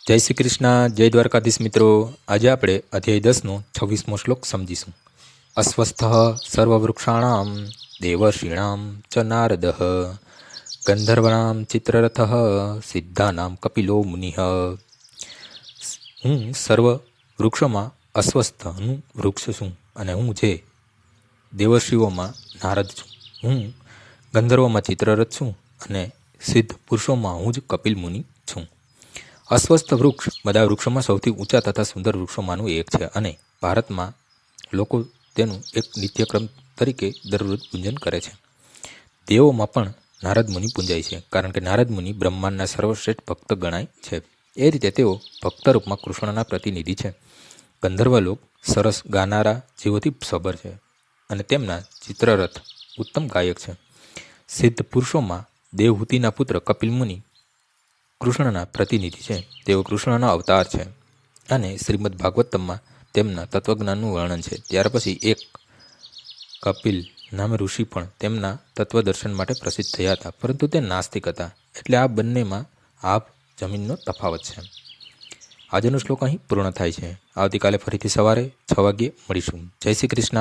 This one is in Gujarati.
જય શ્રી કૃષ્ણ, જય દ્વારકાધીશ મિત્રો। આજે આપણે અધ્યાય 10નો 26મો શ્લોક સમજીશું। અસ્વસ્થ સર્વવૃક્ષાણામ દેવર્ષીણામ ચ નારદ ગંધર્વણામ ચિત્રરથ સિદ્ધાનામ કપિલો મુનિ। હું સર્વ વૃક્ષોમાં અસ્વસ્થનું વૃક્ષ છું અને હું જે દેવર્ષિઓમાં નારદ છું। હું ગંધર્વોમાં ચિત્રરથ છું અને સિદ્ધ પુરુષોમાં હું જ કપિલ મુનિ છું। અસ્વસ્થ વૃક્ષ બધા વૃક્ષોમાં સૌથી ઊંચા તથા સુંદર વૃક્ષોમાંનું એક છે અને ભારતમાં લોકો તેનું એક નિત્યક્રમ તરીકે દરરોજ પૂજન કરે છે। દેવોમાં પણ નારદ મુનિ પૂજાય છે, કારણ કે નારદ મુનિ બ્રહ્માંડના સર્વશ્રેષ્ઠ ભક્ત ગણાય છે। એ રીતે તેઓ ભક્ત રૂપમાં કૃષ્ણના પ્રતિનિધિ છે। ગંધર્વલોક સરસ ગાનારા જીવોથી સબર છે અને તેમના ચિત્રરથ ઉત્તમ ગાયક છે। સિદ્ધ પુરુષોમાં દેવહૂતિના પુત્ર કપિલ મુનિ કૃષ્ણના પ્રતિનિધિ છે। તેઓ કૃષ્ણના અવતાર છે અને શ્રીમદ ભાગવતમમાં તેમના તત્વજ્ઞાનનું વર્ણન છે। ત્યાર પછી એક કપિલ નામે ઋષિ પણ તેમના તત્વદર્શન માટે પ્રસિદ્ધ થયા હતા, પરંતુ તે નાસ્તિક હતા, એટલે આ બંનેમાં આભ જમીનનો તફાવત છે। આજનો શ્લોક અહીં પૂર્ણ થાય છે। આવતીકાલે ફરીથી સવારે 6 વાગ્યે મળીશું। જય શ્રી કૃષ્ણ।